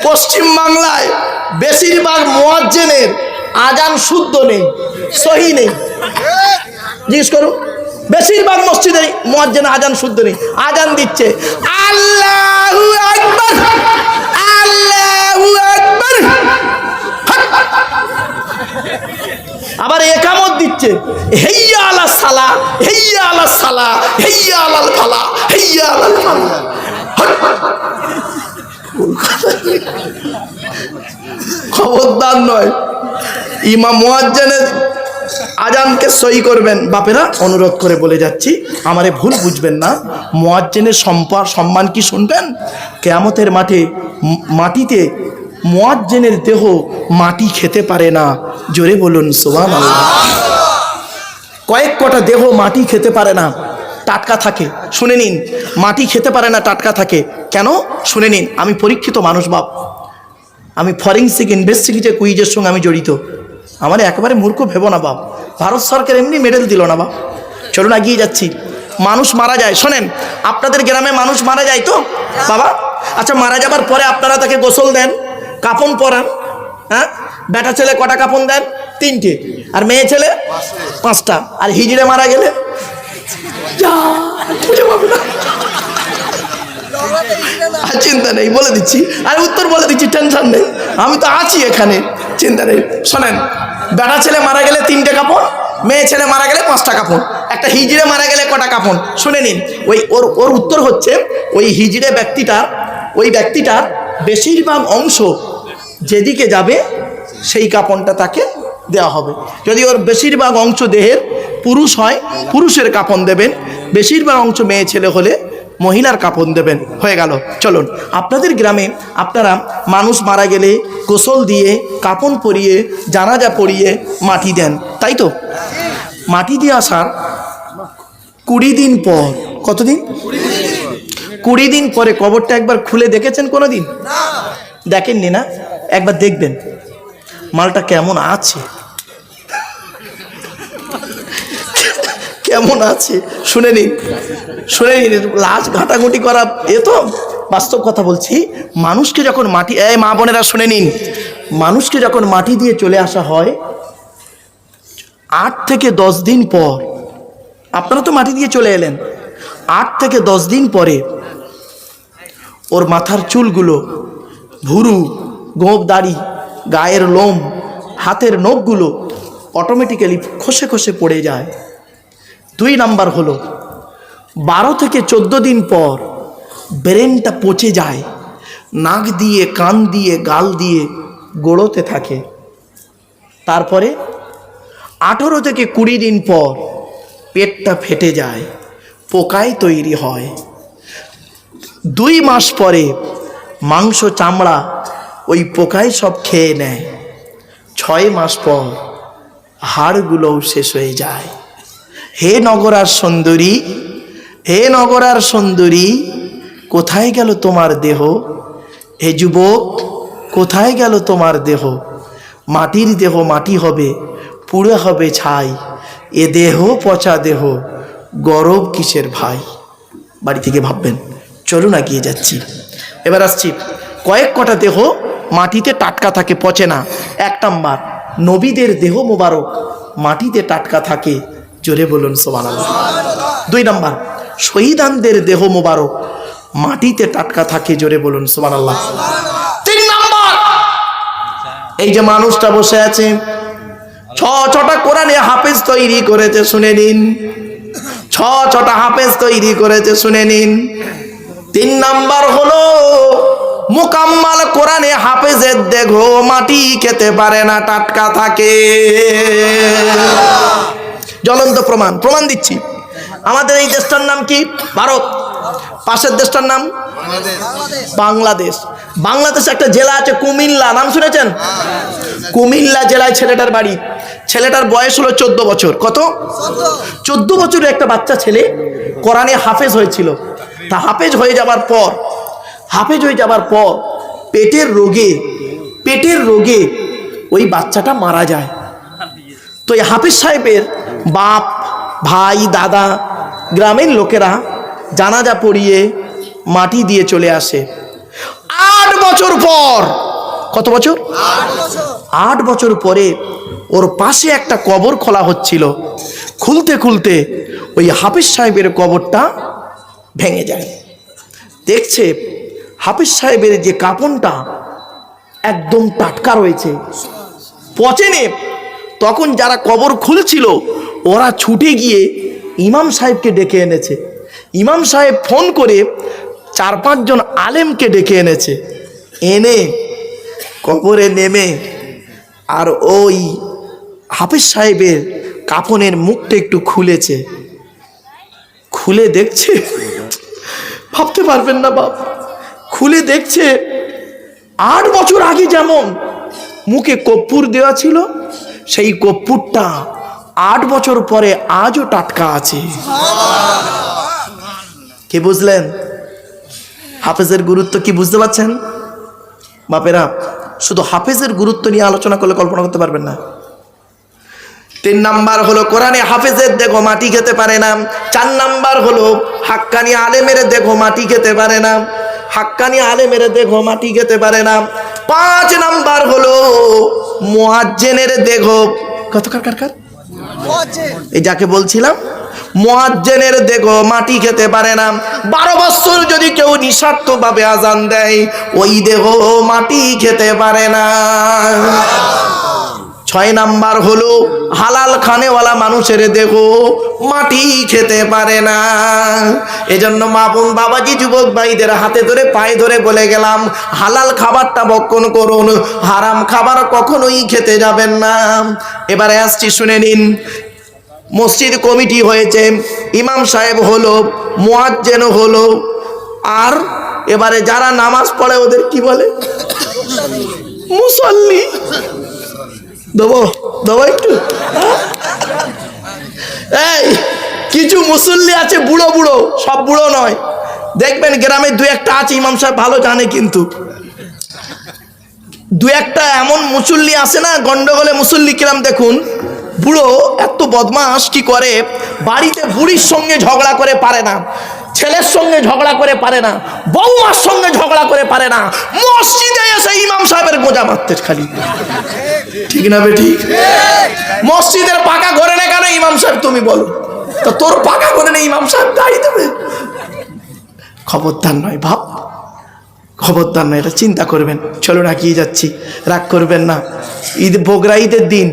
পশ্চিম বাংলায় বেশিরভাগ মুয়াজ্জিনের আজান শুদ্ধ নেই, সহি নেই। জিজ্ঞেস করুন, বেশিরভাগ মসজিদে মুয়াজ্জিন আজান শুদ্ধ নেই। আজান দিচ্ছে আল্লাহু আকবার, আল্লাহু আকবার, আবার একামত দিচ্ছে হাইয়া আলাস সালাহ, হাইয়া আলাস সালাহ, হাইয়া আলাল ফালাহ, হাইয়া আলাল ফালাহ। খবরদার নয়, ইমাম মুয়াজ্জিনের আজানকে সহি করবেন। বাপেরা অনুরোধ করে বলে যাচ্ছি, আমারে ভুল বুঝবেন না। মুয়াজ্জিনের সম্মান কি শুনবেন? কিয়ামতের মাটিতে মুয়াজ্জিনের দেহ মাটি খেতে পারে না। জোরে বলুন সুবহানাল্লাহ। কয়েক কটা দেহ মাটি খেতে পারে না, টাটকা থাকে। শুনে নিন, মাটি খেতে পারে না, টাটকা থাকে কেন? শুনে নিন। আমি পরীক্ষিত মানুষ বাপ, আমি ফরেনসিক ইনভেস্টিগেটিভ কুইজের সঙ্গে আমি জড়িত। আমার একেবারে মূর্খ ভেবো না বাপ, ভারত সরকার এমনি মেডেল দিল না বাপ। চলুন এগিয়ে যাচ্ছি। মানুষ মারা যায়, শোনেন, আপনাদের গ্রামে মানুষ মারা যায় তো বাবা? আচ্ছা, মারা যাবার পরে আপনারা তাকে গোসল দেন, কাফন পরান, হ্যাঁ? বেটা ছেলে কটা কাফন দেন? 3টে, আর মেয়ে ছেলে 5টা। আর হিজড়ে মারা গেলে চিন্তা নেই, বলে দিচ্ছি, আর উত্তর বলে দিচ্ছি, টেনশন নেই, আমি তো আছি এখানে, চিন্তা নেই। শোনেন, বেটা ছেলে মারা গেলে 3টে কাপড়, মেয়ে ছেলে মারা গেলে 5টা কাপড়, একটা হিজড়ে মারা গেলে কটা কাপড়? শুনে নিন, ওর উত্তর হচ্ছে ওই হিজড়ে ব্যক্তিটার বেশিরভাগ অংশ যেদিকে যাবে সেই কাপড়টা তাকে দেওয়া হবে। যদি ওর বেশিরভাগ অংশ দেহের পুরুষ হয়, পুরুষের কাপন দেবেন। বেশিরভাগ অংশ মেয়ে ছেলে হলে মহিলার কাপন দেবেন। হয়ে গেল। চলুন, আপনাদের গ্রামে আপনারা মানুষ মারা গেলে গোসল দিয়ে, কাপন পরিয়ে, জানাজা পরিয়ে মাটি দেন, তাই তো? মাটি দিয়ে আসার 20 দিন পর, কতদিন? 20 দিন পরে কবরটা একবার খুলে দেখেছেন কোনো দিন? দেখেননি না? একবার দেখবেন মালটা কেমন আছে, কেমন আছে শুনে নিন, শুনে নিন। লাশ ঘাটাঘুটি করা এ তো বাস্তব কথা বলছি। মানুষকে যখন মাটি, মা বোনেরা শুনে নিন, মানুষকে যখন মাটি দিয়ে চলে আসা হয় 8 থেকে 10 দিন পর, আপনারা তো মাটি দিয়ে চলে এলেন, 8 থেকে 10 দিন পরে ওর মাথার চুলগুলো, ভুরু, গোঁফ, দাড়ি, গায়ের লোম, হাতের নখগুলো অটোমেটিক্যালি খসে খসে পড়ে যায়। 2 নাম্বার হলো 12 থেকে 14 দিন পর ব্রেনটা পচে যায়, নাক দিয়ে, কান দিয়ে, গাল দিয়ে গড়োতে থাকে। তারপরে 18 থেকে 20 দিন পর পেটটা ফেটে যায়, পোকায় তৈরি হয়। 2 মাস পরে মাংস, চামড়া ওই পোকায় সব খেয়ে নেয়। 6 মাস পর হাড়গুলোও শেষ হয়ে যায়। হে নগরার সুন্দরী, হে নগরার সুন্দরী, কোথায় গেল তোমার দেহ? হে যুবক, কোথায় গেল তোমার দেহ? মাটির দেহ মাটি হবে, পুড়ে হবে ছাই। এ দেহ পচা দেহ, গরব কিসের ভাই? বাড়ি থেকে ভাববেন। চলুন এগিয়ে যাচ্ছি। এবার আসছি, কয়েক কটা দেহ মাটিতে টাটকা থাকে, পচে না। 1 নাম্বার, নবীদের দেহ মোবারক মাটিতে টাটকা থাকে। জোরে বলুন সুবহানাল্লাহ। 2 নাম্বার, শহীদানদের দেহ মোবারক মাটিতে টাটকা থাকে। জোরে বলুন সুবহানাল্লাহ। 3 নাম্বার, এই যে মানুষটা বসে আছে, 6টা কোরআনে হাফেজ তৈরি করেছে, শুনে নিন। 6টা হাফেজ তৈরি করেছে, শুনে নিন। 3 নাম্বার হলো মুকাম্মাল কোরআনে হাফেজের দেহ মাটি খেতে পারে না, টাটকা থাকে। জ্বলন্ত প্রমাণ দিচ্ছি। আমাদের এই দেশটার নাম কি? ভারত। পাশের দেশটার নাম বাংলাদেশ। বাংলাদেশে একটা জেলা আছে কুমিল্লা, নাম শুনেছেন? কুমিল্লা জেলায় ছেলেটার বাড়ি। ছেলেটার বয়স হলো 14 বছর। কত? 14 বছরের একটা বাচ্চা ছেলে কোরআনে হাফেজ হয়েছিল। তা হাফেজ হয়ে যাবার পর পেটের রোগে ওই বাচ্চাটা মারা যায়। তো এই হাফেজ সাহেবের বাপ, ভাই, দাদা, গ্রামের লোকেরা জানাজা পড়িয়ে মাটি দিয়ে চলে আসে। 8 বছর পর, কত বছর? 8 বছর পরে ওর পাশে একটা কবর খোলা হচ্ছিল। খুলতে খুলতে ওই হাফিজ সাহেবের কবরটা ভেঙে যায়। দেখছে হাফিজ সাহেবের যে কাফনটা একদম টাটকা রয়েছে, পচেনি। তখন যারা কবর খুলছিল ওরা ছুটে গিয়ে ইমাম সাহেবকে ডেকে এনেছে। ইমাম সাহেব ফোন করে 4-5 জন আলেমকে ডেকে এনেছে। এনে কবরে নেমে আর ওই হাফিজ সাহেবের কাফনের মুখটা একটু খুলেছে। খুলে দেখছে, ভাবতে পারবেন না বাপ, খুলে দেখছে 8 বছর আগে যেমন মুখে কর্পূর দেওয়া ছিল, সেই কর্পূরটা 8 বছর পরে আজও টাটকা আছে। কে বুঝলেন হাফেজের গুরুত্ব? কি বুঝতে পারছেন বাপেরা? শুধু হাফেজের গুরুত্ব নিয়ে আলোচনা করলে কল্পনা করতে পারবেন না। 3 নাম্বার হলো কোরআনে হাফেজের দেখো মাটি খেতে পারে না। 4 নাম্বার হলো হাক্কানি আলেমের দেখো মাটি খেতে পারে না। হাক্কানি আলেমের দেখো মাটি খেতে পারে না। 5 নাম্বার হলো মুয়াজ্জিনের দেখো, কত কার এই যাকে বলছিলাম মুয়াজ্জিনের দেখো মাটি খেতে পারে না। 12 বছর যদি কেউ নিঃস্বার্থভাবে আজান দেয় ওই দেখো মাটি খেতে পারে না। 6 নাম্বার হলো হালাল খানেওয়ালা মানুষের দেখো মাটি খেতে পারে না। এজন্য মা বোন বাবাজি যুবক ভাইদের হাতে ধরে পায়ে ধরে বলে গেলাম, হালাল খাবারটা ভক্ষণ করুন, হারাম খাবার কখনোই খেতে যাবেন না। এবারে আসছি, শুনে নিন। মসজিদ কমিটি হয়েছে, ইমাম সাহেব হলো, মুয়াজ্জিন হলো, আর এবারে যারা নামাজ পড়ে ওদের কি বলে? মুসল্লি। দেবো দেবো একটু। এই কিছু মুসল্লি আছে বুড়ো বুড়ো, সব বুড়ো নয়, দেখবেন গ্রামে 2-1টা আছে, ইমাম সাহেব ভালো জানে, কিন্তু 2-1টা এমন মুসল্লি আছে না, গন্ডগোলে মুসল্লি কিরাম দেখুন। বুড়ো এত বদমাস কি করে, বাড়িতে বুড়ির সঙ্গে ঝগড়া করে পারে না, ছেলের সঙ্গে ঝগড়া করে পারে না, বউমার সঙ্গে ঝগড়া করে পারে না, মসজিদে এসে ইমাম সাহেবের গোজা মারতে খালি। ঠিক না বে ঠিক? মসজিদের পাকা ঘরে না কেন ইমাম সাহেব তুমি বলো, তো তোর পাকা ঘরে নেই ইমাম সাহেব গাড়ি দেবে? খবরদার নয় ভাব, খবরদার নয়, এটা চিন্তা করবেন। চলো না, কি যাচ্ছি, রাগ করবেন না। ঈদ বগরা ঈদের দিন,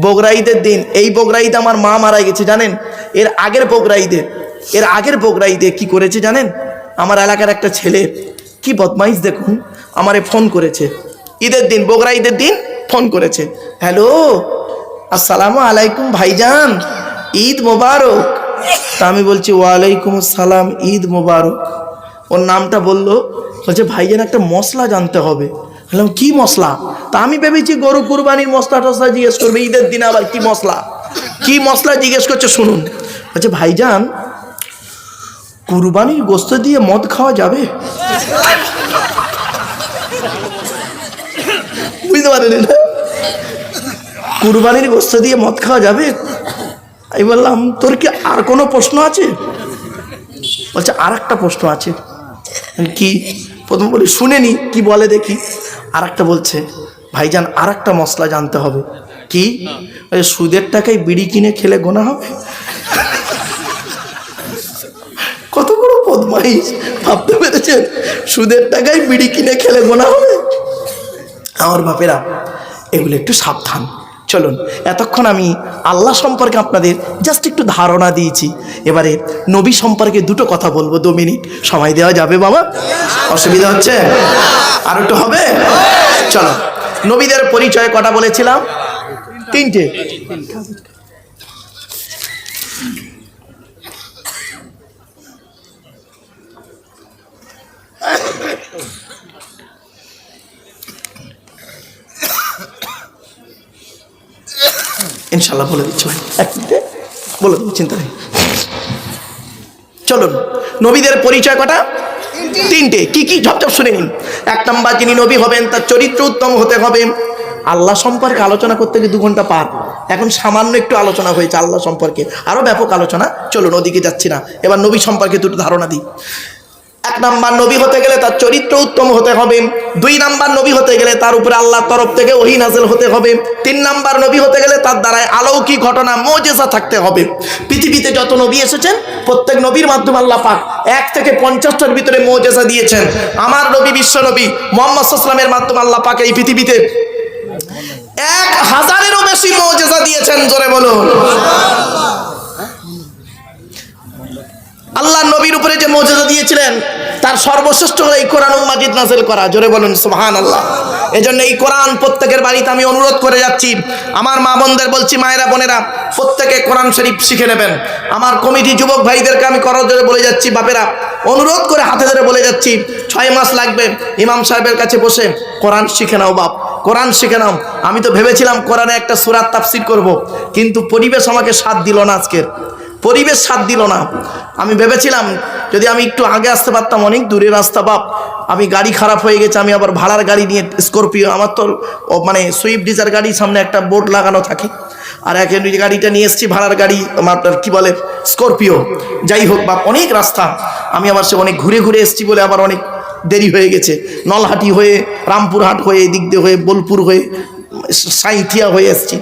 বগরা ঈদের দিন, এই বগরা ঈদে আমার মা মারা গেছে জানেন। এর আগের বগরা ঈদে কি করেছে জানেন? আমার এলাকার একটা ছেলে কি বদমাইশ দেখুন, আমারে ফোন করেছে ঈদের দিন, বগরা ঈদের দিন ফোন করেছে। হ্যালো, আসসালামু আলাইকুম ভাইজান, ঈদ মোবারক। তা আমি বলছি ওয়ালাইকুম আসসালাম, ঈদ মোবারক। ওর নামটা বললো, বলছে ভাইজান একটা মশলা জানতে হবে। বললাম কি মশলা? তা আমি ভেবেছি গরু কুরবানির মশলা টসলা জিজ্ঞেস করবে, ঈদের দিন আবার কি মশলা, কি মশলা জিজ্ঞেস করছে শুনুন। বলছে ভাইজান কুরবানির গোস্ত দিয়ে মদ খাওয়া যাবে? বুঝতে পারেন না, কুরবানির গোস্ত দিয়ে মদ খাওয়া যাবে? আমি বললাম তোর কি আর কোনো প্রশ্ন আছে? বলছে আর একটা প্রশ্ন আছে। কি? প্রথম বলি শুনেনি, কি বলে দেখি। আর একটা বলছে ভাইজান আর একটা মশলা জানতে হবে। কি? সুদের টাকায় বিড়ি কিনে খেলে গোনা হবে? কত বড় বদমাইশ, ভাবতে পেরেছেন? সুদের টাকায় বিড়ি কিনে খেলে গোনা হবে? আমার বাপেরা এগুলো একটু সাবধান। চলুন, এতক্ষণ আমি আল্লাহ সম্পর্কে আপনাদের জাস্ট একটু ধারণা দিয়েছি। এবারে নবী সম্পর্কে 2টো কথা বলবো। 2 মিনিট সময় দেওয়া যাবে বাবা? অসুবিধা হচ্ছে? আর একটু হবে? চলো, নবীদের পরিচয় কটা বলেছিলাম? 3টে। ইনশাল্লাহ বলে দিচ্ছি ভাই, 1 মিনিটে বলে দেবো, চিন্তা নেই। চলুন, নবীদের পরিচয় কটা? 3টে। কি কি ঝপঝপ শুনে নিন। 1 নাম্বার, যিনি নবী হবেন তার চরিত্র উত্তম হতে হবে। আল্লাহ সম্পর্কে আলোচনা করতে গিয়ে 2 ঘন্টা পার, এখন সামান্য একটু আলোচনা হয়েছে আল্লাহ সম্পর্কে, আরো ব্যাপক আলোচনা। চলুন, ওদিকে যাচ্ছি না, এবার নবী সম্পর্কে 2টো ধারণা দিই। এক নাম্বার নবী হতে গেলে তার চরিত্র উত্তম হতে হবে। 2 নাম্বার নবী হতে গেলে তার উপরে আল্লাহর তরফ থেকে ওহী নাযিল হতে হবে। 3 নাম্বার নবী হতে গেলে তার দ্বারায় অলৌকিক ঘটনা মুজিজা থাকতে হবে। পৃথিবীতে যত নবী এসেছেন প্রত্যেক নবীর মাধ্যমে আল্লাহ পাক 1 থেকে 50টার ভিতরে মুজিজা দিয়েছেন। আমার নবী বিশ্ব নবী মুহাম্মদ সাল্লাল্লাহু আলাইহি ওয়াসাল্লামের মাধ্যমে আল্লাহ পাক এই পৃথিবীতে 1000-এরও বেশি মুজিজা দিয়েছেন। জোরে বলুন সুবহানাল্লাহ। আল্লাহ নবীর উপরে যে মুজিজা দিয়েছিলেন তার সর্বশ্রেষ্ঠ হলো এই কোরআনুল মাজিদ নাযিল করা। জোরে বলুন সুবহানাল্লাহ। এজন্য এই কোরআন প্রত্যেকের বাড়িতে আমি অনুরোধ করে যাচ্ছি, আমার মা বোনদের বলছি, মায়েরা বোনেরা প্রত্যেকে কোরআন শরীফ শিখে নেবেন। আমার কমিটি যুবক ভাইদেরকে আমি করজ ধরে বলে যাচ্ছি, বাপেরা অনুরোধ করে হাতে ধরে বলে যাচ্ছি, 6 মাস লাগবে ইমাম সাহেবের কাছে বসে কোরআন শিখে নাও বাপ, কোরআন শিখে নাও। আমি তো ভেবেছিলাম কোরআনে একটা সূরা তাফসীর করব, কিন্তু পরিবেশ আমাকে সাথ দিল না, আজকের পরিবেশ সাথ দিল না। আমি ভেবেছিলাম যদি আমি একটু আগে আসতে পারতাম, অনেক দূরের রাস্তা বাপ, আমি গাড়ি খারাপ হয়ে গেছে, আমি আবার ভাড়ার গাড়ি নিয়ে, স্করপিও, আমার তো মানে সুইফট ডিজায়ার গাড়ির সামনে একটা বোর্ড লাগানো থাকে, আর এক গাড়িটা নিয়ে এসেছি ভাড়ার গাড়ি, আপনার কি বলে স্করপিও। যাই হোক বাপ, অনেক রাস্তা, আমি আবার সে অনেক ঘুরে ঘুরে এসেছি বলে আবার অনেক দেরি হয়ে গেছে। নলহাটি হয়ে, রামপুরহাট হয়ে, এদিক দিয়ে হয়ে, বোলপুর হয়ে, সাঁইথিয়া হয়ে এসেছি।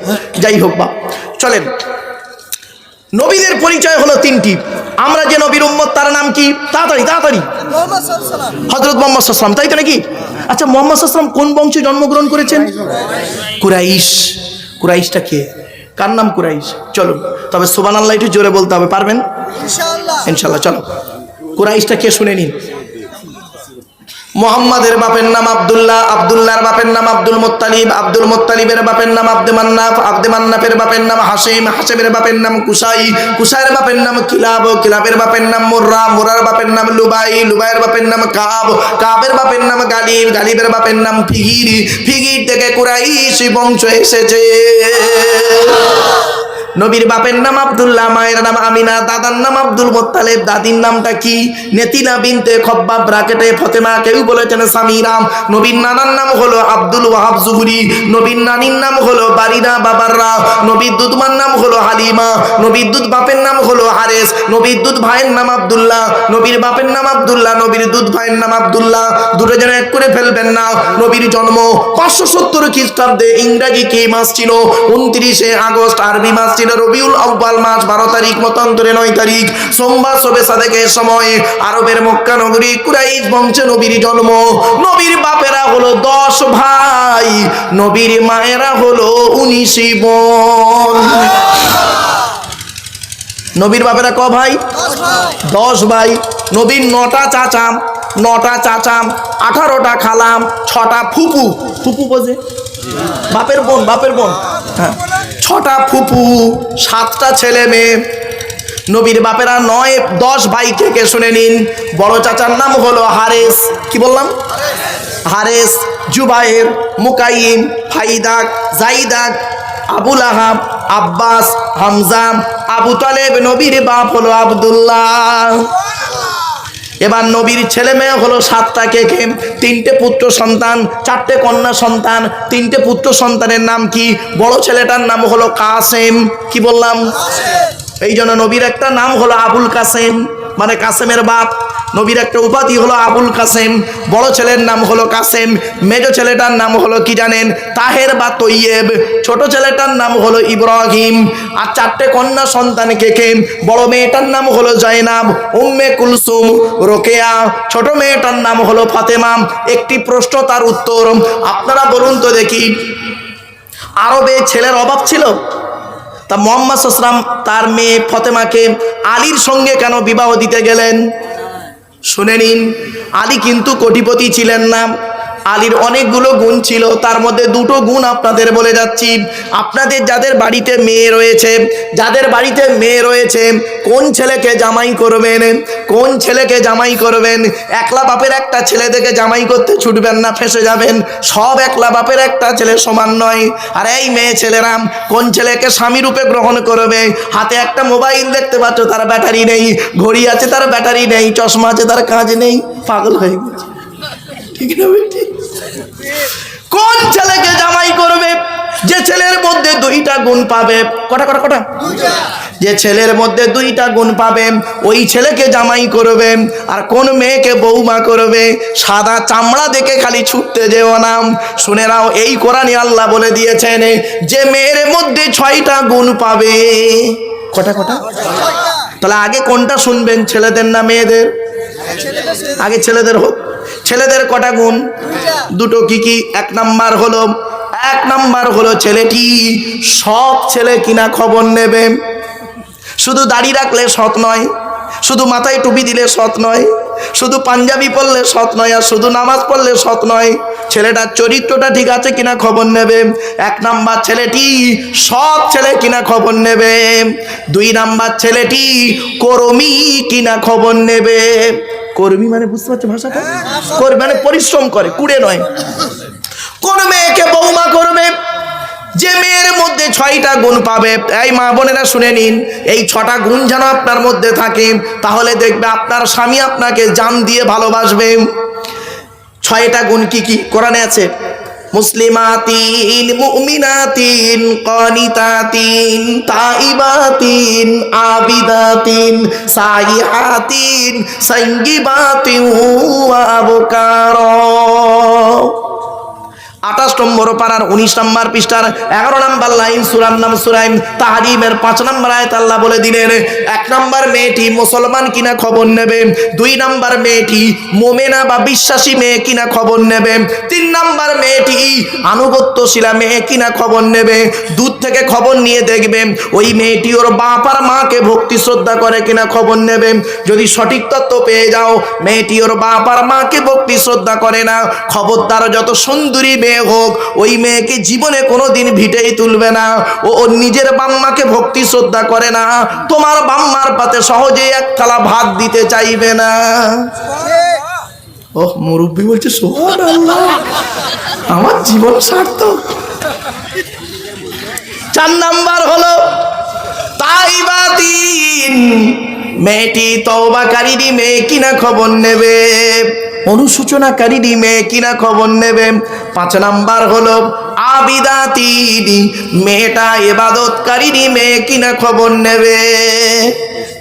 যাই হোক বাপ, চলেন। নবীদের পরিচয় হলো 3টি। আমরা যে নবীর উম্মত তার নাম কি? তাড়াতাড়ি তাড়াতাড়ি, হযরত মুহাম্মদ সাল্লাল্লাহু আলাইহি ওয়াসাল্লাম, তাই তো নাকি? আচ্ছা, মুহাম্মদ সাল্লাল্লাহু আলাইহি ওয়াসাল্লাম কোন বংশে জন্মগ্রহণ করেছেন? কুরাইশ। কুরাইশটা কে? কার নাম কুরাইশ? চলো, তবে সুবহানাল্লাহ একটু জোরে বলতে হবে, পারবেন ইনশাআল্লাহ? ইনশাআল্লাহ। চলো, কুরাইশটা কে শুনে নিন। মুহাম্মাদের বাপের নাম আব্দুল্লাহ, আব্দুল্লাহর বাপের নাম আব্দুল মুত্তালিব, আব্দুল মুত্তালিবের বাপের নাম আব্দে মান্নাফ, আব্দে মান্নাফের বাপের নাম হাশিম, হাশিমের বাপের নাম কুসাই, কুসাইয়ের বাপের নাম কিলাব, কিলাবের বাপের নাম মুররা, মুরার বাপের নাম লুবাই, লুবাইয়ের বাপের নাম কাব, কাবের বাপের নাম গালিব, গালিবের বাপের নাম ফিগির, ফিগির থেকে কুরাইশ বংশ এসেছে। নবীর বাপের নাম আব্দুল্লাহ, মায়ের নাম আমিনা, দাদার নাম আব্দুল মুত্তালিব, দাদির নামটা কি? নেতিনা বিনতে খব্বাব ব্রাকেটে ফতেমা, কেউ বলেছেন সামিরা। নবীর নানার নাম হলো আব্দুল ওয়াহাব জুহরি, নবীর নানির নাম হলো বারিনা বাবাররা, নবীর দুধমার নাম হলো হালিমা, নবীর দুধ বাপের নাম হলো হারেস, নবীর দুধ ভাইয়ের নাম আব্দুল্লাহ, নবীর বাপের নাম আব্দুল্লাহ, নবীর দুধ ভাইয়ের নাম আব্দুল্লাহ। দুটো যেন এক করে ফেলবেন না। নবীর জন্ম 570 খ্রিস্টাব্দে, ইংরেজি কি মাস ছিল? 29শে আগস্ট, আরবি মাস ছিল রবিউল আউয়াল মাস, 12 তারিখ, মতান্তরে 9 তারিখ, সোমবার শবে সাদেকের সময় আরবের মক্কা নগরী কুরাইশ বংশে নবীর জন্ম। নবীর বাপেরা হলো 10 ভাই, নবীর মায়েরা হলো 19 বোন। নবীর বাপেরা ক ভাই? 10 ভাই। নবীর 9টা চাচা, 9টা চাচা, 18টা খালাম, 6টা ফুপু, ফুপু বোঝে বাপের বোন, বাপের বোন, হ্যাঁ, 6টা ফুপু, 7টা ছেলে মেয়ে। নবীর বাপেরা 9-10 ভাই থেকে শুনে নিন। বড় চাচার নাম হলো হারেস, কি বললাম? হারেস, জুবায়ের, মুকাইম, ফাইদাক, জাইদাক, আবুল আহাব, আব্বাস, হামজা, আবু তালেব। নবীর বাপ হলো আব্দুল্লাহ। এবার নবীর ছেলে মেয়ে হলো 7টা। কে কে? 3টে পুত্র সন্তান, 4টে কন্যা সন্তান। 3টে পুত্র সন্তানের নাম কি? বড় ছেলেটার নাম হলো কাসেম, কি বললাম? এই জন্য নবীর একটা নাম হলো আবুল কাসেম, মানে কাসেমের বাপ। নবীর একটা উপাধি হলো আবুল কাসেম। বড় ছেলের নাম হলো কাসেম, মেজো ছেলেটার নাম হলো কি জানেন? তাহের বা তৈয়েব। ছোট ছেলেটার নাম হলো ইব্রাহিম। আর 4টে কন্যা সন্তান কে কে? বড় মেয়েটার নাম হলো জাইনাব, উম্মে কুলসুম, রোকেয়া। ছোট মেয়েটার নাম হলো ফাতেমা। একটি প্রশ্ন, তার উত্তর। আপনারা বলুন তো দেখি, আরবে ছেলের অভাব ছিল? তা মুহাম্মদ সাল্লাল্লাহু আলাইহি ওয়াসাল্লাম তার মেয়ে ফাতেমাকে আলীর সঙ্গে কেন বিবাহ দিতে গেলেন? শুনে নিন। আলী কিন্তু কোটিপতি ছিলেন না। আলীর অনেকগুলো গুণ ছিল, তার মধ্যে 2টো গুণ আপনাদের বলে যাচ্ছি। আপনাদের যাদের বাড়িতে মেয়ে রয়েছে, যাদের বাড়িতে মেয়ে রয়েছে, কোন ছেলেকে জামাই করবেন? কোন ছেলেকে জামাই করবেন? একলা বাপের একটা ছেলে দেখে জামাই করতে ছুটবেন না, ফেঁসে যাবেন। সব একলা বাপের একটা ছেলে সমান নয়। আর এই মেয়ে ছেলেরা কোন ছেলেকে স্বামী রূপে গ্রহণ করবে? হাতে একটা মোবাইল দেখতে পাচ্ছ, তার ব্যাটারি নেই, ঘড়ি আছে তার ব্যাটারি নেই, চশমা আছে তার কাজ নেই, পাগল হয়ে গেছে, ঠিক না বেটি? কোন ছেলেকে জামাই করবে? যে ছেলের মধ্যে মধ্যে দুইটা গুণ পাবে। কটা কটা কটা? যে ছেলের মধ্যে দুইটা গুণ পাবে, ওই ছেলেকে জামাই করবে। আর কোন মেয়েকে বৌমা করবে? সাদা চামড়া দেখে খালি ছুটতে যেও না। শুনে নাও, এই কোরআনে আল্লাহ বলে দিয়েছেন যে মেয়ের মধ্যে 6টা গুণ পাবে। কটা কটা? তাহলে আগে কোনটা শুনবেন, ছেলেদের না মেয়েদের? আগে ছেলেদের হোক। ছেলেদের কটা গুণ? দুটো। কি কি? এক নাম্বার হলো ছেলেটি সৎ ছেলে কিনা খবর নেবে। শুধু দাড়ি রাখলে সৎ নয়, শুধু মাথায় টুপি দিলে সৎ নয়, শুধু পাঞ্জাবি পরলে সৎ নয়, আর শুধু নামাজ পড়লে সৎ নয়। ছেলেটার চরিত্রটা ঠিক আছে কিনা খবর নেবে। 1 নাম্বার ছেলেটি সৎ ছেলে কিনা খবর নেবে। 2 নাম্বার ছেলেটি কর্মী কিনা খবর নেবে। কর্মী মানে বুঝতে পারছো ভাষাটা? কর্মী মানে পরিশ্রম করে, কুড়ে নয়। কোন মেয়েকে বৌমা করবে? যে মেয়ের মধ্যে 6টা গুণ পাবে। এই মা বোনেরা শুনে নিন, এই 6টা গুণ যেন আপনার মধ্যে থাকে, তাহলে দেখবে আপনার স্বামী আপনাকে জান দিয়ে ভালোবাসবে। 6টা গুণ কি কি কোরআনে আছে? মুসলিমাতিন, মুমিনাতিন, কানিতাতিন, তাইবাতিন, আবিদাতিন, সাইহাতিন, সাইয়্যিবাতিন ওয়া আবকারা। 28 নম্বর পারার 19 নম্বর পৃষ্ঠার 11 নম্বর লাইন, সূরার নাম সূরা তাহরিমের 5 নম্বর আয়াত আল্লাহ বলে দিলেন, 1 নম্বর মেয়েটি মুসলমান কিনা খবর নেবে। 2 নম্বর মেয়েটি মুমিনা বা বিশ্বাসী মেয়ে কিনা খবর নেবে। 3 নম্বর মেয়েটি আনুগত্যশীলা মেয়ে কিনা খবর নেবে। দূর থেকে খবর নিয়ে দেখবে ওই মেয়েটি ওর বাপ আর মাকে ভক্তি শ্রদ্ধা করে কিনা খবর নেবে। যদি সঠিক তথ্য পেয়ে যাও মেয়েটি ওর বাপ আর মাকে ভক্তি শ্রদ্ধা করে না, খবরদার যত সুন্দরী মেয়ে হোক, ওই মেয়েকে জীবনে কোনোদিন ভিটেই তুলবে না। ও ওর নিজের বাম্মাকে ভক্তি শ্রদ্ধা করে না, তোমার বাম্মার পাতে সহজে 1 থালা ভাত দিতে চাইবে না। ও মুরব্বী বলছে সুবহানাল্লাহ, আমার জীবন সার্থক। 4 নাম্বার হলো তাইবাতিন, মেয়েটি তওবাকারী মেয়ে কিনা খবর নেবে, অনুসূচনাকারী মেয়ে কিনা খবর নেবে। 5 নাম্বার হলো আবিদাতিন, মেয়েটা ইবাদতকারী মেয়ে কিনা খবর নেবে।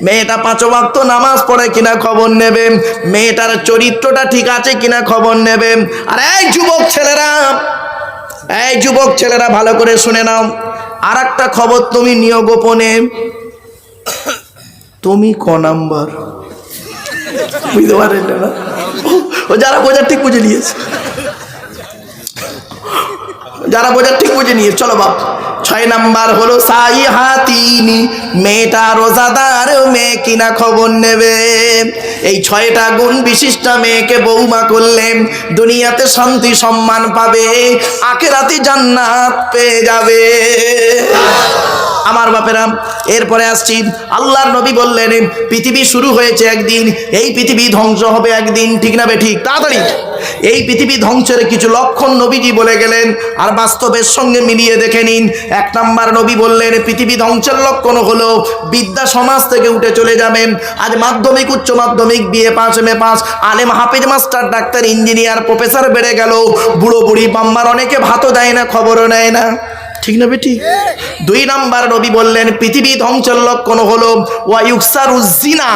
মেয়েটা 5 ওয়াক্ত নামাজ পড়ে কিনা খবর নেবে। মেয়েটার চরিত্রটা ঠিক আছে কিনা খবর নেবে। আর এই যুবক ছেলেরা ভালো করে শুনে নাও, আর একটা খবর তুমি নিও গোপনে। তুমি ক নাম্বার? বুঝতে পারেন না? ও যারা বোঝার ঠিক বুঝে নিয়েছে, যারা বোঝার ঠিক বুঝে নিয়ে চলো বাপ। 6 নাম্বার হলো সাইহাতিনি, মেয়েটা রোজাদার মেয়ে কিনা খবর নেবে। এই 6টা গুণ বিশিষ্ট মেয়েকে বৌমা করলে দুনিয়াতে শান্তি সম্মান পাবে, আখিরাতে জান্নাত পেয়ে যাবে। আমার বাপেরা, এরপরে আসছি, আল্লাহর নবী বললেন পৃথিবী শুরু হয়েছে একদিন, এই পৃথিবী ধ্বংস হবে একদিন। ঠিক না বেঠিক? তাড়াতাড়ি এই পৃথিবী ধ্বংসের কিছু লক্ষণ নবীজি বলে গেলেন, আর বাস্তবের সঙ্গে মিলিয়ে দেখে নিন। 1 নাম্বার নবী বললেন পৃথিবী ধ্বংসের লক্ষণ হলো বিদ্যা সমাজ থেকে উঠে চলে যাবেন। আজ মাধ্যমিক, উচ্চ মাধ্যমিক, বিএ পাস, এমএ পাস, আলেম, হাফেজ, মাস্টার, ডাক্তার, ইঞ্জিনিয়ার, প্রফেসর বেড়ে গেল। বুড়ো বুড়ি বাম্মার অনেকে ভাতও দেয় না, খবরও নেয় না। ঠিক না বেটি? 2 নাম্বার নবী বললেন পৃথিবী ধ্বংসের লক্ষণ হলো ওয়ায়ুকসারুজ জিনা,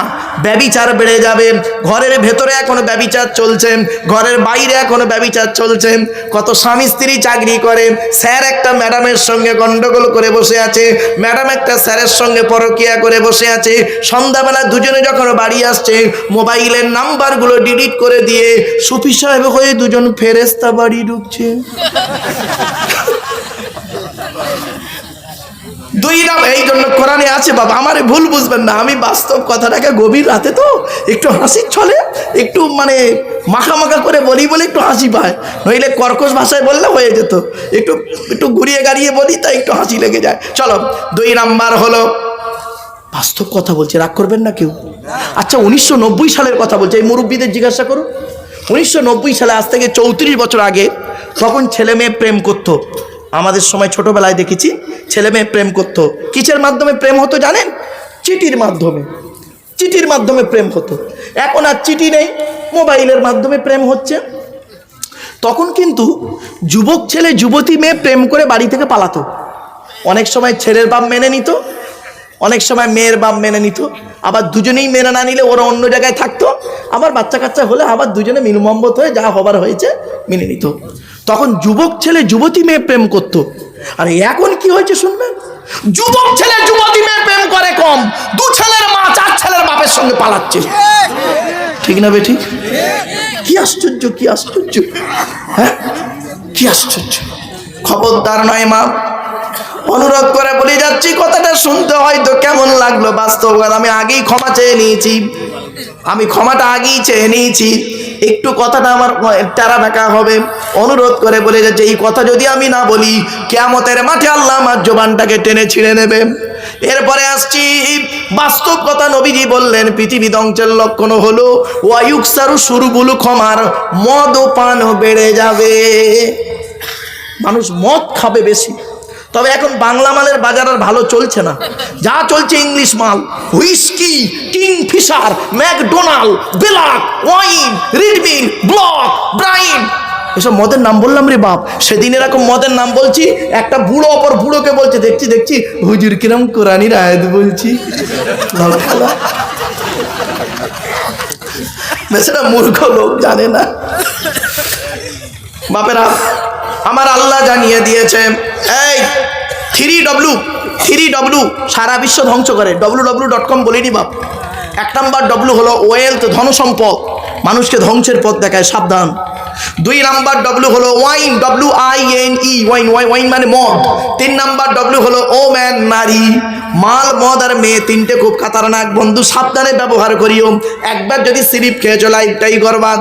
ব্যভিচার বেড়ে যাবে। ঘরের ভেতরে এখনো ব্যভিচার চলছে, ঘরের বাইরে এখনো ব্যভিচার চলছে। কত স্বামী স্ত্রী চাকরি করে, স্যার একটা ম্যাডামের সঙ্গে গন্ডগোল করে বসে আছে, ম্যাডাম একটা স্যারের সঙ্গে পরকিয়া করে বসে আছে। সন্ধ্যাবেলা দুজনে যখন বাড়ি আসছে, মোবাইলের নাম্বারগুলো ডিলিট করে দিয়ে সুফি সাহেব হয়ে দুজন ফেরেশতা বাড়ি ঢুকছে। 2 নাম্বার, এই জন্য কোরআনে আছে বাবা, আমারে ভুল বুঝবেন না, আমি বাস্তব কথাটাকে গভীর রাতে তো একটু হাসির ছলে একটু মানে মাখা করে বলি বলে একটু হাসি পায়, নইলে কর্কশ ভাষায় বললে হয়ে যেত। একটু ঘুরিয়ে গাড়িয়ে বলি তাই একটু হাসি লেগে যায়। চলো, 2 নাম্বার হলো বাস্তব কথা বলছে, রাগ করবেন না কেউ। আচ্ছা, 1990 সালের কথা বলছে, এই মুরব্বীদের জিজ্ঞাসা করুন। 1990 সালে, আজ থেকে 34 বছর আগে, তখন ছেলে মেয়ে প্রেম করতো। আমাদের সময় ছোটবেলায় দেখেছি ছেলে মেয়ে প্রেম করতো। কিসের মাধ্যমে প্রেম হতো জানেন? চিঠির মাধ্যমে। চিঠির মাধ্যমে প্রেম হতো। এখন আর চিঠি নেই, মোবাইলের মাধ্যমে প্রেম হচ্ছে। তখন কিন্তু যুবক ছেলে যুবতী মেয়ে প্রেম করে বাড়ি থেকে পালাতো। অনেক সময় ছেলের বাপ মেনে নিত, অনেক সময় মেয়ের বাপ মেনে নিত, আবার দুজনেই মেনে না নিলে ওরা অন্য জায়গায় থাকতো, আবার বাচ্চা কাচ্চা হলে আবার দুজনে মিল মোহাম্মত হয়ে যা হবার হয়েছে মেনে নিত। তখন যুবক ছেলে যুবতী মেয়ে প্রেম করতো। আর এখন কি হয়েছে শুনবেন, যুবক ছেলে যুবতী মেয়ে প্রেম করে কম, দু ছেলের মা চার ছেলের বাপের সঙ্গে পালাচ্ছে। ঠিক না বেঠিক? কি আশ্চর্য, কি আশ্চর্য, হ্যাঁ কি আশ্চর্য। খবরদার নয় মা, অনুরোধ করে বলে যাচ্ছি, কথাটা শুনতে হয়তো কেমন লাগলো, বাস্তব আমি আগেই ক্ষমা চেয়ে নিয়েছি, আমি ক্ষমাটা আগেই চেয়ে নিয়েছি, একটু কথাটা আমার টেরা বেঁকা হবে। অনুরোধ করে বলে যাচ্ছে, এই কথা যদি আমি না বলি কিয়ামতের মাঠে আল্লাহ আমার জবানটাকে টেনে ছিঁড়ে নেবে। এরপরে আসছি বাস্তব কথা, নবীজি বললেন পৃথিবী ধ্বংসের লক্ষণ হলো ওয়ায়ুকসারু শুরুবুল খমার, মদ ও পান বেড়ে যাবে, মানুষ মদ খাবে বেশি। তবে এখন বাংলা মালের বাজার আর ভালো চলছে না, যা চলছে ইংলিশ মাল, whisky, Kingfisher, McDonald, black wine, রিডমিল, ব্লক, ব্রাইন, এসব মদের নাম বললাম রে বাপ। সেদিন এরকম মদের নাম বলছি, একটা বুড়ো অপর বুড়োকে বলছে, দেখছি দেখছি হুজুর কিরম কোরআনির আয়াত বলছি, বেচারা মূর্খ লোক, জানে না। বাপেরা আমার আল্লাহ জানিয়ে দিয়েছে, এই 3W সারা বিশ্ব ধ্বংস করে, www.com বলিনি বাপ। 1 নাম্বার W হলো ওয়েলথ, ধনসম্পদ, মানুষকে ধ্বংসের পথ দেখায়, সাবধান। 2 নাম্বার W হলো ওয়াইন, WINE, ওয়াইন, ওয়াইন মানে মদ। 3 নাম্বার W হলো ওম্যান, নারী, মাল, মদ আর মেয়ে, তিনটে খুব খাতারনাক বন্ধু, সাবধানে ব্যবহার করিও। একবার যদি সিরিপ খেয়েছো লাইফটাই বরবাদ।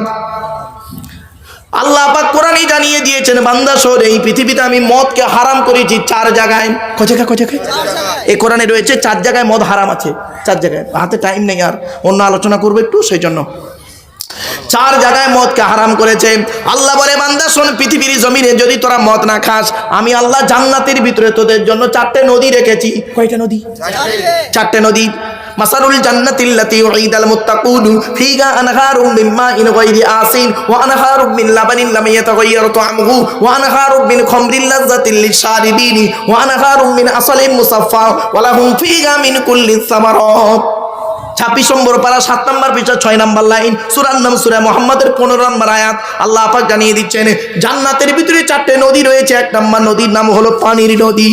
আল্লাহ পাক কোরআনই জানিয়ে দিয়েছেন, বান্দা শোন, এই পৃথিবীতে আমি মদকে হারাম করেছি 4 জায়গায়। কয় জায়গায়? এই কোরআনে রয়েছে 4 জায়গায় মদ হারাম আছে, 4 জায়গায়। হাতে টাইম নেই আর, অন্য আলোচনা করবো একটু, সেই জন্য 4 জায়গায় মদকে হারাম করেছে। আল্লাহ বলে, বান্দা শোন, পৃথিবীর জমিনে যদি তোরা মদ না খাস, আমি আল্লাহ জান্নাতের ভিতরে তোদের জন্য 4টে নদী রেখেছি। কয়টা নদী? 4টে নদী। মাসারুল জান্নাতিল্লাতী উইদাল মুত্তাকুন ফিহা আনহারুম মিন মাইন গায়রি আসিন ওয়া আনহারুম মিন লাবানিন লাম ইয়াতাগায়্যার তা'আমুহু ওয়া আনহারুম মিন খামরিন লাযযাতিল লিশ-শারিবিন ওয়া আনহারুম মিন আসালিন মুসাফফা ওয়া লাহুম ফিহা মিন কুল্লি সামারাত। 26 নম্বর পারা 7 নম্বর পৃষ্ঠা 6 নম্বর লাইন, সূরার নাম সূরা মুহাম্মাদের 15 নম্বর আয়াত। আল্লাহ পাক জানিয়ে দিচ্ছেন, জান্নাতের ভিতরে 4টে নদী রয়েছে। 1 নম্বর নদীর নাম হলো পানির নদী।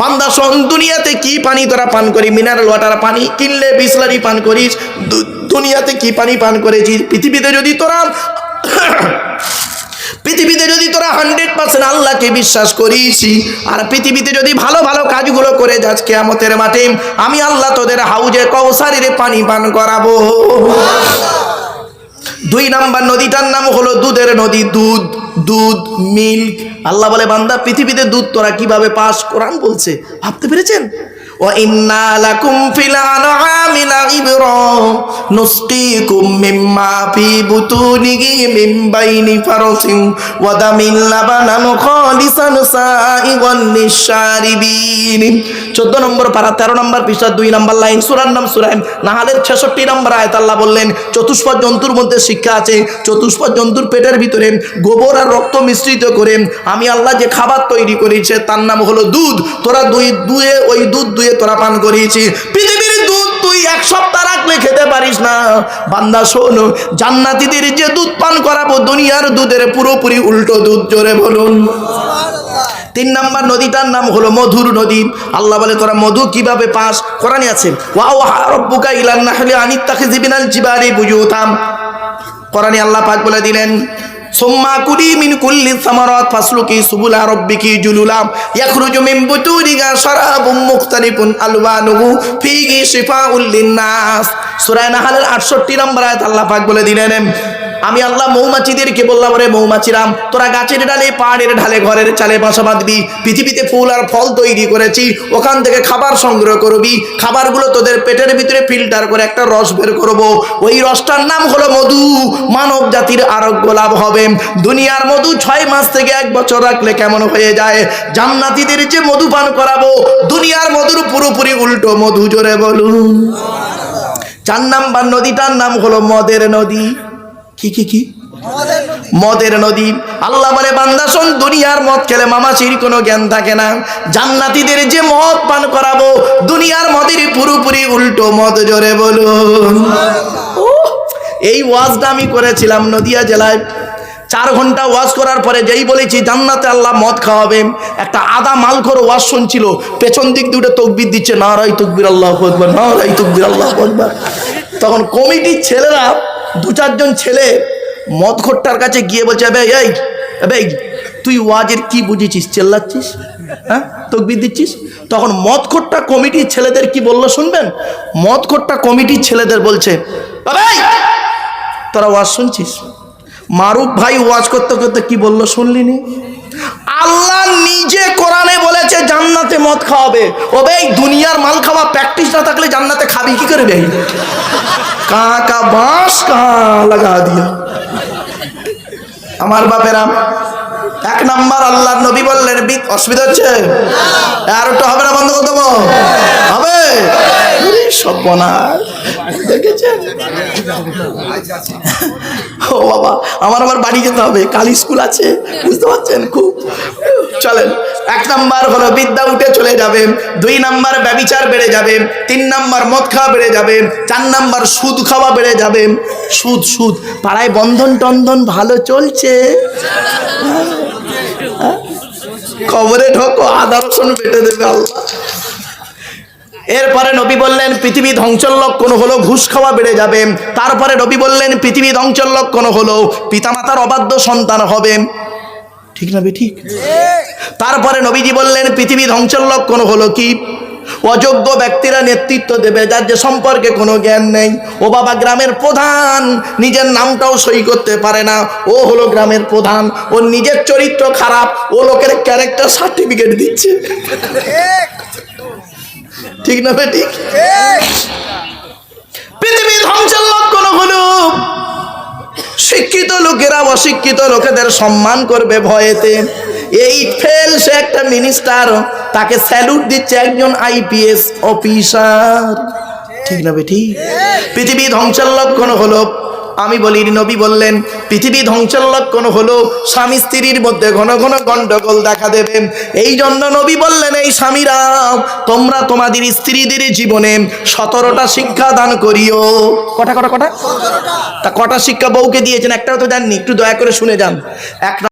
বান্দা শোন, দুনিয়াতে কি পানি তোরা পান করি? মিনারেল ওয়াটার পানি কিনলে বিসলারি পান করিস। দুনিয়াতে কি পানি পান করেছিস? পৃথিবীতে যদি তোরা 100% আল্লাহকে বিশ্বাস করিস, আর পৃথিবীতে যদি ভালো ভালো কাজগুলো করে যাস, কিয়ামতের মাঠে আমি আল্লাহ তোদের হাউজে কাউসারের পানি পান করাবো। 2 নাম্বার নদীটার নাম হলো দুধের নদী, দুধ মিল্ক। আল্লাহ বলে, বান্দা পৃথিবীতে দুধ তোরা কিভাবে পাস? কোরআন বলছে, ভাবতে পেরেছেন? ওয়া ইন্না লাকুম ফিল আনআমি লাইবরা নুসকিকুম মিম্মা ফি বুতুনিহি মিন বাইনি ফারসিন ওয়া দামিন লাবানান খালিসান সাইগান লিশ-শারিবিন। 14 নম্বর পারা 13 নম্বর পৃষ্ঠা 2 নম্বর লাইন, সূরার নাম সূরা নাহলের 66 নম্বর আয়াত। আল্লাহ বললেন, চতুষ্পদ জন্তুর মধ্যে শিক্ষা আছে। চতুষ্পদ জন্তুর পেটের ভিতরে গোবর আর রক্ত মিশ্রিত করে আমি আল্লাহ যে খাবার তৈরি করেছে তার নাম হলো দুধ। তোরা ওই দুধ দুয়ে তোরা পান করিয়েছি। পৃথিবীর দুধ তুই 1 সপ্তাহ রাখলে খেতে পারিস না। বান্দা শোনো, জান্নাতীদের যে দুধ পান করাবো, দুনিয়ার দুধের পুরোপুরি উল্টো দুধ। জোরে বলুন। 3 নাম্বার নদীটার নাম হলো মধুর নদী। আল্লাহ বলে, তোরা মধু কিভাবে পাস? কোরআনে আছে, ওয়া ওয়া রাব্বুকা ইলান নাহলি আনিত্তাখিযি মিনাল জিবালি বুয়ুতাম। কোরআনে আল্লাহ পাক বলে দিলেন, সুম্মা কুলি মিন কুল্লি সামারাত ফাসলুকি সুবুলা রাব্বিকি জুলুলা ইয়াখরুজু মিন বুতুনিহা শারাবুম মুখতালিফুন আলওয়ানুহু ফীহি শিফাউল লিন-নাস। সূরা নাহলের 68 নম্বর আয়াত। আল্লাহ পাক বলে দিলেন, আমি আল্লাহ মৌমাছিদেরকে বললাম, রে মৌমাছিরা, তোরা গাছের ডালে, পাহাড়ের ঢালে, ঘরের চালে বাসা বাঁধবি। পৃথিবীতে ফুল আর ফল তৈরি করেছি, ওখান থেকে খাবার সংগ্রহ করবি। খাবারগুলো তোদের পেটের ভিতরে ফিল্টার করে একটা রস বের করব। ওই রসটার নাম হলো মধু। মানব জাতির আরোগ্য লাভ হবে। দুনিয়ার মধু 6 মাস থেকে 1 বছর রাখলে কেমন হয়ে যায়? জান্নাতীদের যে মধু পান করাবো, দুনিয়ার মধুর পুরোপুরি উল্টো মধু। জোরে বলুন। 4 নাম্বার নদীটার নাম হলো মদের নদী। কি? মদের নদী। আল্লাহ বলে বান্দা শোন, দুনিয়ার মদ খেলে মামাসির কোনো জ্ঞান থাকে না। জান্নাতীদের যে মদ পান করাবো, দুনিয়ার মদের পুরোপুরি উল্টো মদ। জোরে বলুন। এই ওয়াজটা আমি করেছিলাম নদিয়া জেলায়। 4 ঘন্টা ওয়াজ করার পরে যেই বলেছি জান্নাতে আল্লাহ মদ খাওয়াবে, একটা আদা মালখোর ওয়াজ শুনছিল, পেছন দিক দিয়ে তকবির দিচ্ছে, নারাই তকবির আল্লাহু আকবার, নারাই তকবির আল্লাহু আকবার। তখন কমিটির ছেলেরা 2-4 জন ছেলে মদখোরটার কাছে গিয়ে বলছে, এই তুই ওয়াজের কি বুঝেছিস, চেল্লাচ্ছিস, হ্যাঁ তকবির দিচ্ছিস? তখন মদখোরটা কমিটির ছেলেদের কি বললো শুনবেন? মদখোরটা কমিটির ছেলেদের বলছে, তোরা ওয়াজ শুনছিস? মারুফ ভাই ওয়াজ করতে করতে কি বললো শুনলিনি? আল্লাহ নিজে কোরআনে বলেছে জান্নাতে মদ খাওয়াবে। ও ভাই, দুনিয়ার মাল খাওয়া প্র্যাকটিস না থাকলে জান্নাতে খাবি কি করে ভাই? কাকা বাঁশ কাঁ লাগা দিয়া। আমার বাপেরা, 1 নাম্বার আল্লাহর নবী বললেন, অসুবিধা হচ্ছে আর একটু হবে না, বন্ধ করে দেবো, হবে সর্বনাশ। দেখেছেন? ও বাবা, আমার বাড়ি যেতে হবে, কাল স্কুল আছে, বুঝতে পারছেন? খুব চলেন। 1 নাম্বার হলো বিদ্যা উঠে চলে যাবে, 2 নাম্বার ব্যভিচার বেড়ে যাবে, 3 নাম্বার মদ খাওয়া বেড়ে যাবে, 4 নাম্বার সুদ খাওয়া বেড়ে যাবে। সুদ পাড়ায় বন্ধন টন্ধন ভালো চলছে, খবরে ঢোকো, আদা রসুন বেটে দেবে আল্লাহ। এরপরে নবী বললেন পৃথিবী ধ্বংসের লক্ষণ হলো ঘুষ খাওয়া বেড়ে যাবে। তারপরে নবী বললেন পৃথিবী ধ্বংসের লক্ষণ হলো পিতামাতার অবাধ্য সন্তান হবে। ঠিক না ঠিক? তারপরে নবীজি বললেন পৃথিবী ধ্বংসের লক্ষণ হলো কি? অযোগ্য ব্যক্তিরা নেতৃত্ব দেবে, যার যে সম্পর্কে কোনো জ্ঞান নেই। ও বাবা, গ্রামের প্রধান নিজের নামটাও সই করতে পারে না, ও হলো গ্রামের প্রধান, ওর নিজের চরিত্র খারাপ, ও লোকের ক্যারেক্টার সার্টিফিকেট দিচ্ছে। ঠিক না ঠিক? পৃথিবী ধ্বংসের লক্ষণ হলো শিক্ষিত লোকেরা অশিক্ষিত লোকেদের সম্মান করবে ভয়েতে। এই ফেল, সে একটা মিনিস্টার, তাকে স্যালুট দিচ্ছে একজন IPS অফিসার। ঠিক না ঠিক? পৃথিবী ধ্বংসের লক্ষণ হলো, আমি বলি নবী বললেন পৃথিবী ধ্বংসের লক্ষণ হলো স্বামী স্ত্রীর মধ্যে ঘন ঘন গন্ডগোল দেখা দেবে। এই জন্য নবী বললেন, এই স্বামীরা তোমরা তোমাদের স্ত্রীদের জীবনে 17টা শিক্ষা দান করিও। কটা তা কটা শিক্ষা বউকে দিয়েছেন? একটাও তো জাননি, একটু দয়া করে শুনে যান। 1